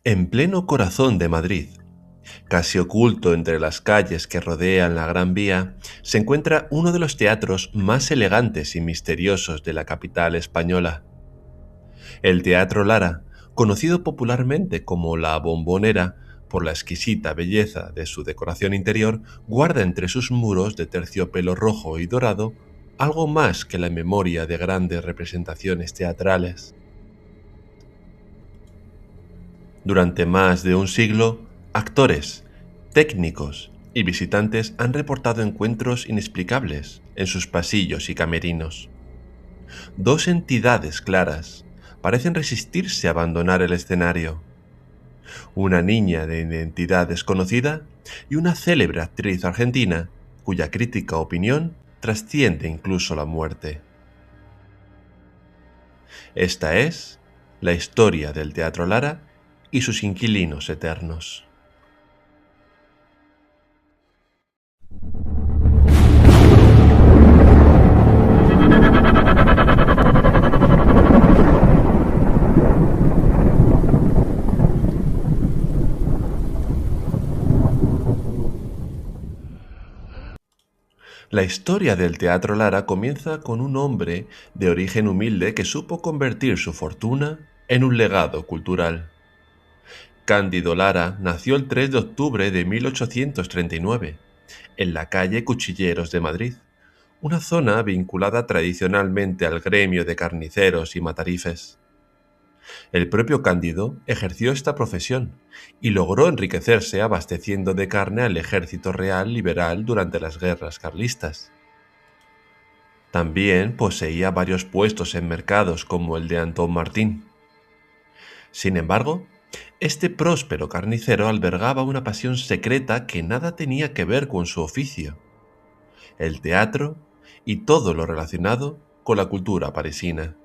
En pleno corazón de Madrid, casi oculto entre las calles que rodean la Gran Vía, se encuentra uno de los teatros más elegantes y misteriosos de la capital española. El Teatro Lara, conocido popularmente como La Bombonera por la exquisita belleza de su decoración interior, guarda entre sus muros de terciopelo rojo y dorado algo más que la memoria de grandes representaciones teatrales. Durante más de un siglo, actores, técnicos y visitantes han reportado encuentros inexplicables en sus pasillos y camerinos. Dos entidades claras parecen resistirse a abandonar el escenario: una niña de identidad desconocida y una célebre actriz argentina cuya crítica opinión trasciende incluso la muerte. Esta es la historia del Teatro Lara y sus inquilinos eternos. La historia del Teatro Lara comienza con un hombre de origen humilde que supo convertir su fortuna en un legado cultural. Cándido Lara nació el 3 de octubre de 1839, en la calle Cuchilleros de Madrid, una zona vinculada tradicionalmente al gremio de carniceros y matarifes. El propio Cándido ejerció esta profesión y logró enriquecerse abasteciendo de carne al ejército real liberal durante las guerras carlistas. También poseía varios puestos en mercados como el de Antón Martín. Sin embargo, este próspero carnicero albergaba una pasión secreta que nada tenía que ver con su oficio: el teatro y todo lo relacionado con la cultura parisina.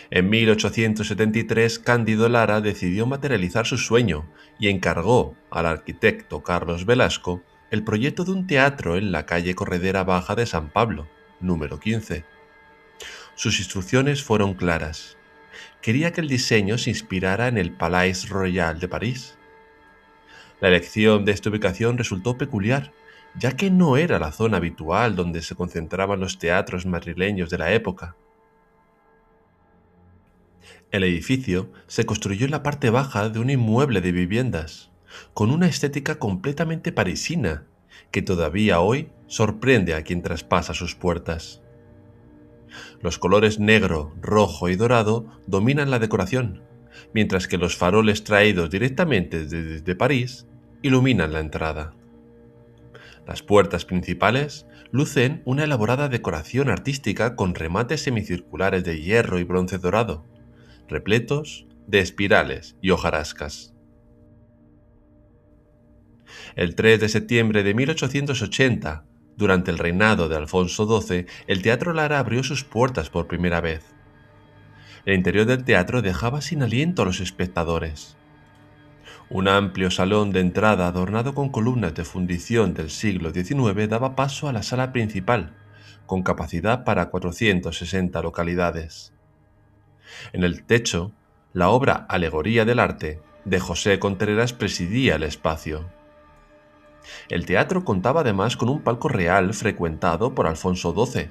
En 1873, Cándido Lara decidió materializar su sueño y encargó al arquitecto Carlos Velasco el proyecto de un teatro en la calle Corredera Baja de San Pablo, número 15. Sus instrucciones fueron claras: quería que el diseño se inspirara en el Palais Royal de París. La elección de esta ubicación resultó peculiar, ya que no era la zona habitual donde se concentraban los teatros madrileños de la época. El edificio se construyó en la parte baja de un inmueble de viviendas, con una estética completamente parisina, que todavía hoy sorprende a quien traspasa sus puertas. Los colores negro, rojo y dorado dominan la decoración, mientras que los faroles traídos directamente desde París iluminan la entrada. Las puertas principales lucen una elaborada decoración artística con remates semicirculares de hierro y bronce dorado, repletos de espirales y hojarascas. El 3 de septiembre de 1880, durante el reinado de Alfonso XII, el Teatro Lara abrió sus puertas por primera vez. El interior del teatro dejaba sin aliento a los espectadores. Un amplio salón de entrada adornado con columnas de fundición del siglo XIX daba paso a la sala principal, con capacidad para 460 localidades. En el techo, la obra Alegoría del Arte de José Contreras presidía el espacio. El teatro contaba además con un palco real frecuentado por Alfonso XII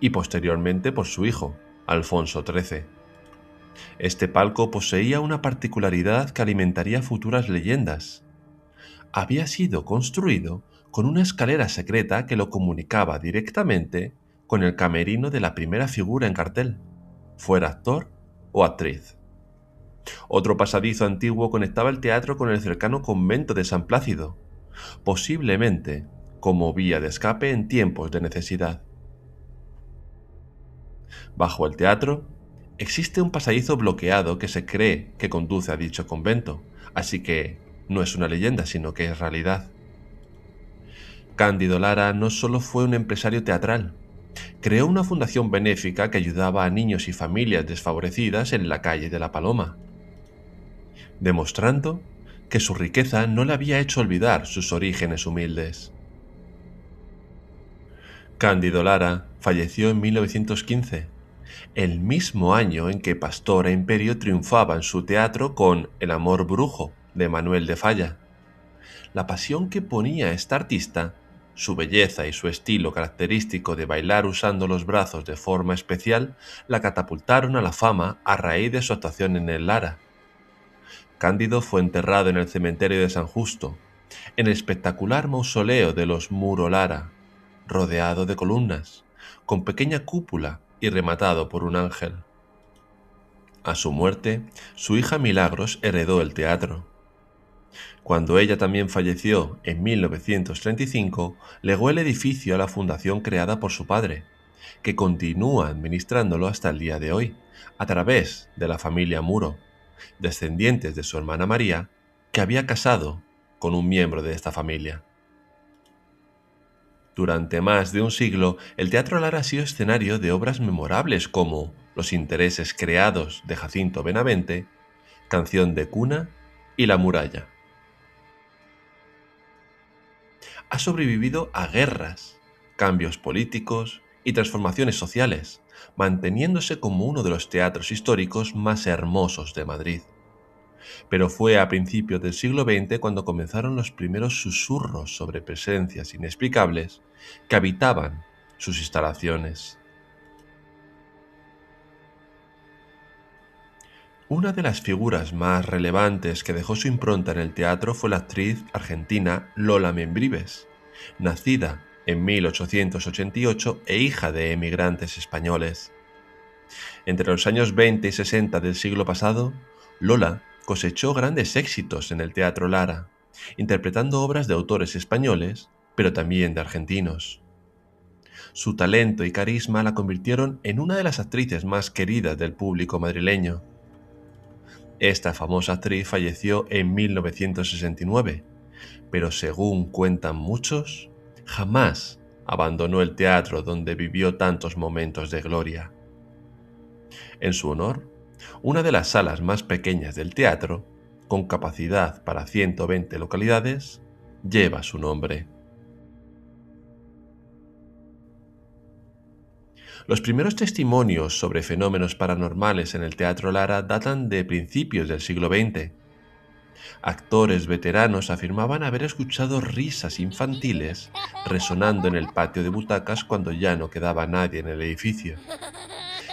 y posteriormente por su hijo, Alfonso XIII. Este palco poseía una particularidad que alimentaría futuras leyendas: había sido construido con una escalera secreta que lo comunicaba directamente con el camerino de la primera figura en cartel, fuera actor o actriz. Otro pasadizo antiguo conectaba el teatro con el cercano convento de San Plácido, posiblemente como vía de escape en tiempos de necesidad. Bajo el teatro existe un pasadizo bloqueado que se cree que conduce a dicho convento, así que no es una leyenda, sino que es realidad. Cándido Lara no solo fue un empresario teatral, creó una fundación benéfica que ayudaba a niños y familias desfavorecidas en la calle de la Paloma, demostrando que su riqueza no le había hecho olvidar sus orígenes humildes. Cándido Lara falleció en 1915 el mismo año en que Pastora Imperio triunfaba en su teatro con El amor brujo, de Manuel de Falla. La pasión que ponía esta artista, su belleza y su estilo característico de bailar usando los brazos de forma especial, la catapultaron a la fama a raíz de su actuación en el Lara. Cándido fue enterrado en el cementerio de San Justo, en el espectacular mausoleo de los Muro Lara, rodeado de columnas, con pequeña cúpula y rematado por un ángel. A su muerte, su hija Milagros heredó el teatro. Cuando ella también falleció en 1935, legó el edificio a la fundación creada por su padre, que continúa administrándolo hasta el día de hoy, a través de la familia Muro, descendientes de su hermana María, que había casado con un miembro de esta familia. Durante más de un siglo, el Teatro Lara ha sido escenario de obras memorables como Los intereses creados de Jacinto Benavente, Canción de cuna y La muralla. Ha sobrevivido a guerras, cambios políticos y transformaciones sociales, manteniéndose como uno de los teatros históricos más hermosos de Madrid. Pero fue a principios del siglo XX cuando comenzaron los primeros susurros sobre presencias inexplicables que habitaban sus instalaciones. Una de las figuras más relevantes que dejó su impronta en el teatro fue la actriz argentina Lola Membrives, nacida en 1888 e hija de emigrantes españoles. Entre los años 20 y 60 del siglo pasado, Lola cosechó grandes éxitos en el Teatro Lara, interpretando obras de autores españoles, pero también de argentinos. Su talento y carisma la convirtieron en una de las actrices más queridas del público madrileño. Esta famosa actriz falleció en 1969, pero según cuentan muchos, jamás abandonó el teatro donde vivió tantos momentos de gloria. En su honor, una de las salas más pequeñas del teatro, con capacidad para 120 localidades, lleva su nombre. Los primeros testimonios sobre fenómenos paranormales en el Teatro Lara datan de principios del siglo XX. Actores veteranos afirmaban haber escuchado risas infantiles resonando en el patio de butacas cuando ya no quedaba nadie en el edificio.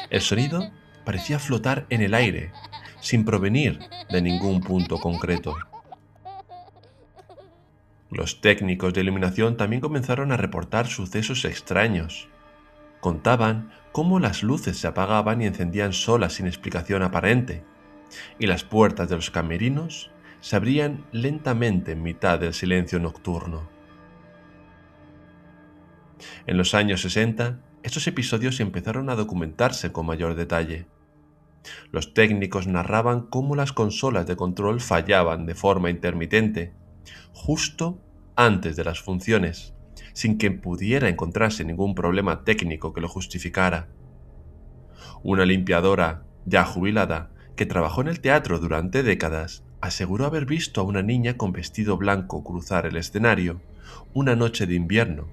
El sonido parecía flotar en el aire, sin provenir de ningún punto concreto. Los técnicos de iluminación también comenzaron a reportar sucesos extraños. Contaban cómo las luces se apagaban y encendían solas sin explicación aparente, y las puertas de los camerinos se abrían lentamente en mitad del silencio nocturno. En los años 60, estos episodios empezaron a documentarse con mayor detalle. Los técnicos narraban cómo las consolas de control fallaban de forma intermitente, justo antes de las funciones, sin que pudiera encontrarse ningún problema técnico que lo justificara. Una limpiadora, ya jubilada, que trabajó en el teatro durante décadas, aseguró haber visto a una niña con vestido blanco cruzar el escenario una noche de invierno,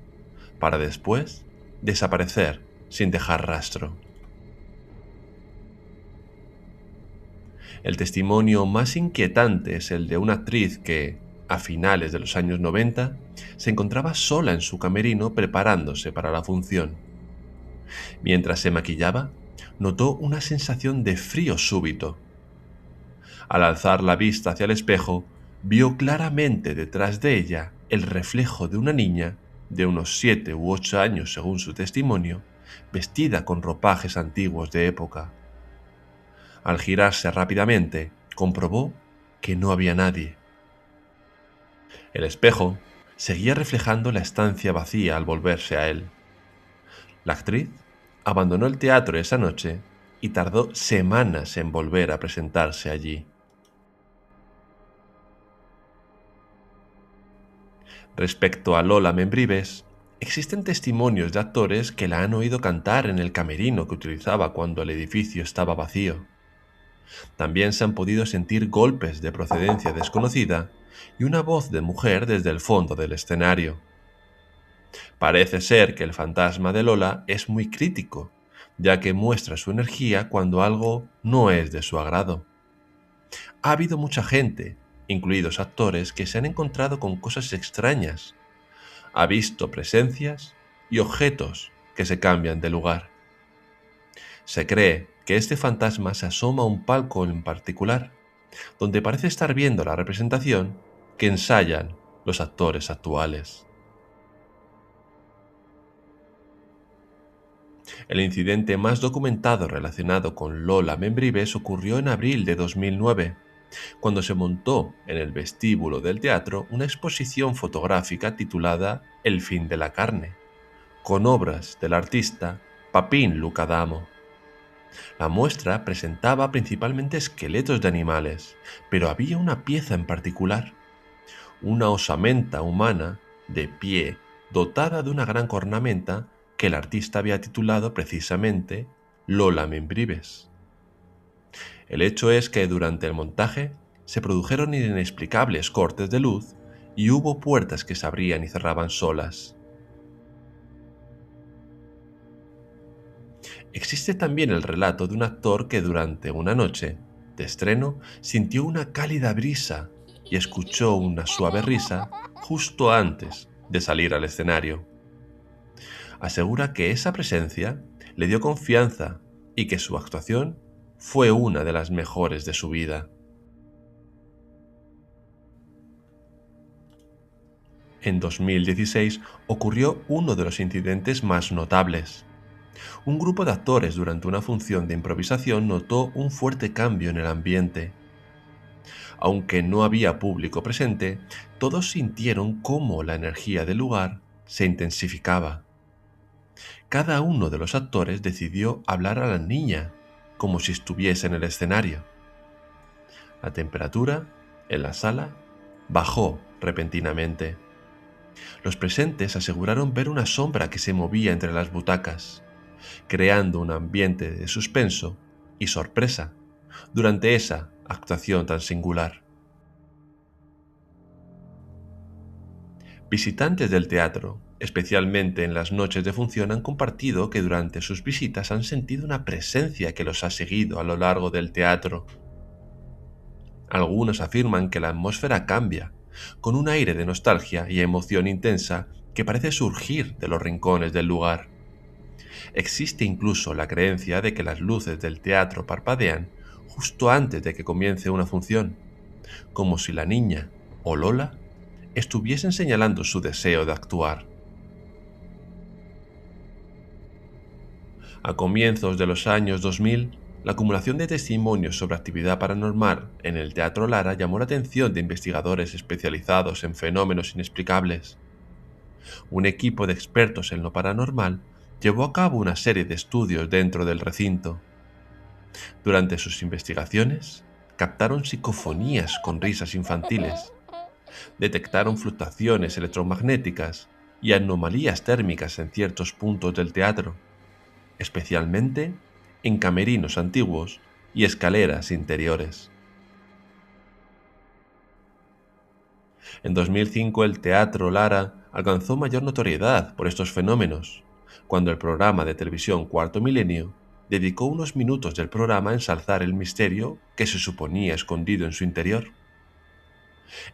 para después desaparecer sin dejar rastro. El testimonio más inquietante es el de una actriz que, a finales de los años 90, se encontraba sola en su camerino preparándose para la función. Mientras se maquillaba, notó una sensación de frío súbito. Al alzar la vista hacia el espejo, vio claramente detrás de ella el reflejo de una niña de unos 7 u 8 años según su testimonio, vestida con ropajes antiguos de época. Al girarse rápidamente, comprobó que no había nadie. El espejo seguía reflejando la estancia vacía al volverse a él. La actriz abandonó el teatro esa noche y tardó semanas en volver a presentarse allí. Respecto a Lola Membrives, existen testimonios de actores que la han oído cantar en el camerino que utilizaba cuando el edificio estaba vacío. También se han podido sentir golpes de procedencia desconocida y una voz de mujer desde el fondo del escenario. Parece ser que el fantasma de Lola es muy crítico, ya que muestra su energía cuando algo no es de su agrado. Ha habido mucha gente, incluidos actores, que se han encontrado con cosas extrañas, ha visto presencias y objetos que se cambian de lugar. Se cree que este fantasma se asoma a un palco en particular, donde parece estar viendo la representación que ensayan los actores actuales. El incidente más documentado relacionado con Lola Membrives ocurrió en abril de 2009, cuando se montó en el vestíbulo del teatro una exposición fotográfica titulada El fin de la carne, con obras del artista Papin Lucadamo. La muestra presentaba principalmente esqueletos de animales, pero había una pieza en particular, una osamenta humana de pie, dotada de una gran cornamenta que el artista había titulado precisamente Lola Membrives. El hecho es que durante el montaje se produjeron inexplicables cortes de luz y hubo puertas que se abrían y cerraban solas. Existe también el relato de un actor que durante una noche de estreno sintió una cálida brisa y escuchó una suave risa justo antes de salir al escenario. Asegura que esa presencia le dio confianza y que su actuación fue una de las mejores de su vida. En 2016 ocurrió uno de los incidentes más notables. Un grupo de actores durante una función de improvisación notó un fuerte cambio en el ambiente. Aunque no había público presente, todos sintieron cómo la energía del lugar se intensificaba. Cada uno de los actores decidió hablar a la niña, como si estuviese en el escenario. La temperatura en la sala bajó repentinamente. Los presentes aseguraron ver una sombra que se movía entre las butacas, creando un ambiente de suspenso y sorpresa durante esa actuación tan singular. Visitantes del teatro, especialmente en las noches de función, han compartido que durante sus visitas han sentido una presencia que los ha seguido a lo largo del teatro. Algunos afirman que la atmósfera cambia, con un aire de nostalgia y emoción intensa que parece surgir de los rincones del lugar. Existe incluso la creencia de que las luces del teatro parpadean justo antes de que comience una función, como si la niña o Lola estuviesen señalando su deseo de actuar. A comienzos de los años 2000, la acumulación de testimonios sobre actividad paranormal en el Teatro Lara llamó la atención de investigadores especializados en fenómenos inexplicables. Un equipo de expertos en lo paranormal llevó a cabo una serie de estudios dentro del recinto. Durante sus investigaciones, captaron psicofonías con risas infantiles, detectaron fluctuaciones electromagnéticas y anomalías térmicas en ciertos puntos del teatro, especialmente en camerinos antiguos y escaleras interiores. En 2005 el Teatro Lara alcanzó mayor notoriedad por estos fenómenos, cuando el programa de televisión Cuarto Milenio dedicó unos minutos del programa a ensalzar el misterio que se suponía escondido en su interior.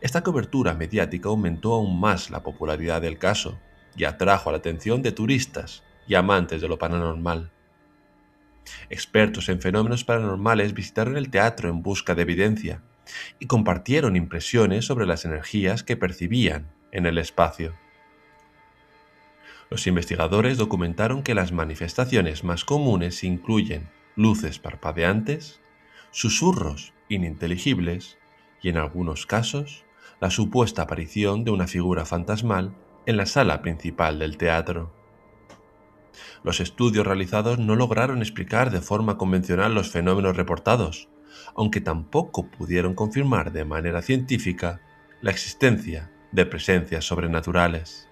Esta cobertura mediática aumentó aún más la popularidad del caso y atrajo la atención de turistas y amantes de lo paranormal. Expertos en fenómenos paranormales visitaron el teatro en busca de evidencia y compartieron impresiones sobre las energías que percibían en el espacio. Los investigadores documentaron que las manifestaciones más comunes incluyen luces parpadeantes, susurros ininteligibles y, en algunos casos, la supuesta aparición de una figura fantasmal en la sala principal del teatro. Los estudios realizados no lograron explicar de forma convencional los fenómenos reportados, aunque tampoco pudieron confirmar de manera científica la existencia de presencias sobrenaturales.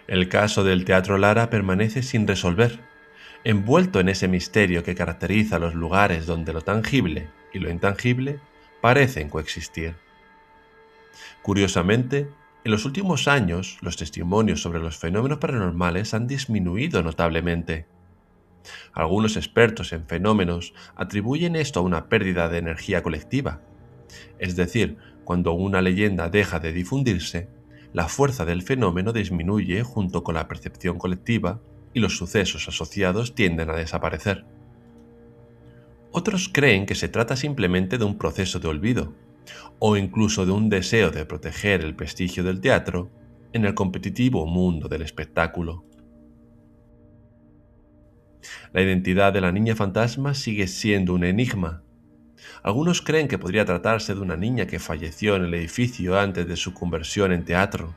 El caso del Teatro Lara permanece sin resolver, envuelto en ese misterio que caracteriza los lugares donde lo tangible y lo intangible parecen coexistir. Curiosamente, En los últimos años, los testimonios sobre los fenómenos paranormales han disminuido notablemente. Algunos expertos en fenómenos atribuyen esto a una pérdida de energía colectiva, es decir, cuando una leyenda deja de difundirse, la fuerza del fenómeno disminuye junto con la percepción colectiva y los sucesos asociados tienden a desaparecer. Otros creen que se trata simplemente de un proceso de olvido, o incluso de un deseo de proteger el prestigio del teatro en el competitivo mundo del espectáculo. La identidad de la niña fantasma sigue siendo un enigma. Algunos creen que podría tratarse de una niña que falleció en el edificio antes de su conversión en teatro.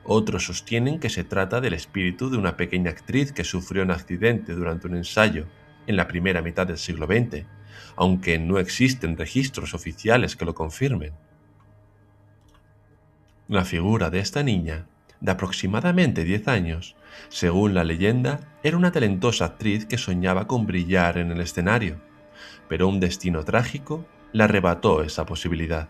Otros sostienen que se trata del espíritu de una pequeña actriz que sufrió un accidente durante un ensayo en la primera mitad del siglo XX, aunque no existen registros oficiales que lo confirmen. La figura de esta niña, de aproximadamente 10 años, según la leyenda, era una talentosa actriz que soñaba con brillar en el escenario, pero un destino trágico le arrebató esa posibilidad.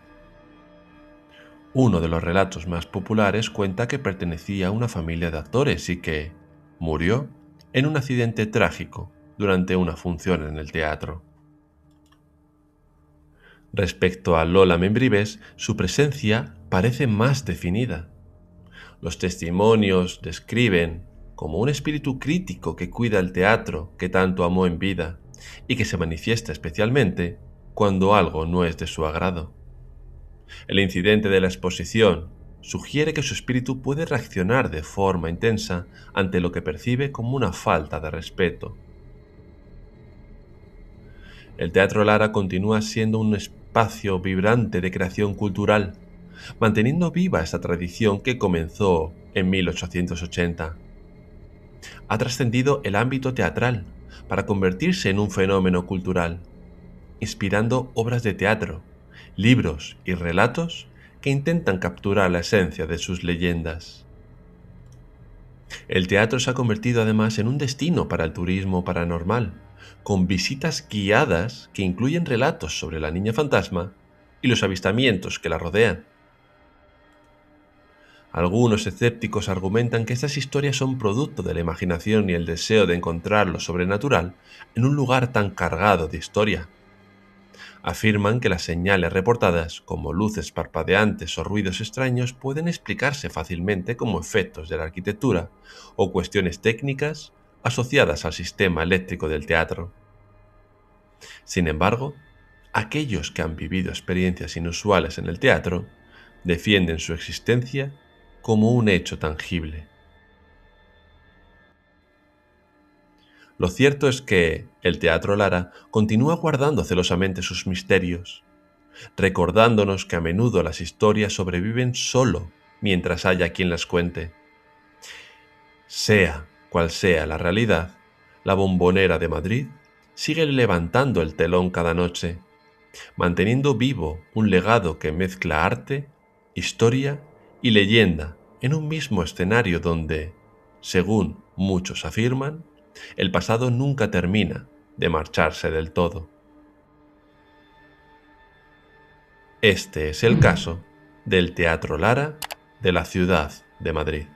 Uno de los relatos más populares cuenta que pertenecía a una familia de actores y que murió en un accidente trágico durante una función en el teatro. Respecto a Lola Membrives, su presencia parece más definida. Los testimonios describen como un espíritu crítico que cuida el teatro que tanto amó en vida y que se manifiesta especialmente cuando algo no es de su agrado. El incidente de la exposición sugiere que su espíritu puede reaccionar de forma intensa ante lo que percibe como una falta de respeto. El Teatro Lara continúa siendo un espacio vibrante de creación cultural, manteniendo viva esta tradición que comenzó en 1880. Ha trascendido el ámbito teatral para convertirse en un fenómeno cultural, inspirando obras de teatro, libros y relatos que intentan capturar la esencia de sus leyendas. El teatro se ha convertido además en un destino para el turismo paranormal, con visitas guiadas que incluyen relatos sobre la niña fantasma y los avistamientos que la rodean. Algunos escépticos argumentan que estas historias son producto de la imaginación y el deseo de encontrar lo sobrenatural en un lugar tan cargado de historia. Afirman que las señales reportadas, como luces parpadeantes o ruidos extraños, pueden explicarse fácilmente como efectos de la arquitectura o cuestiones técnicas asociadas al sistema eléctrico del teatro. Sin embargo, aquellos que han vivido experiencias inusuales en el teatro defienden su existencia como un hecho tangible. Lo cierto es que el Teatro Lara continúa guardando celosamente sus misterios, recordándonos que a menudo las historias sobreviven solo mientras haya quien las cuente. Sea cual sea la realidad, la Bombonera de Madrid sigue levantando el telón cada noche, manteniendo vivo un legado que mezcla arte, historia y leyenda en un mismo escenario donde, según muchos afirman, el pasado nunca termina de marcharse del todo. Este es el caso del Teatro Lara de la ciudad de Madrid.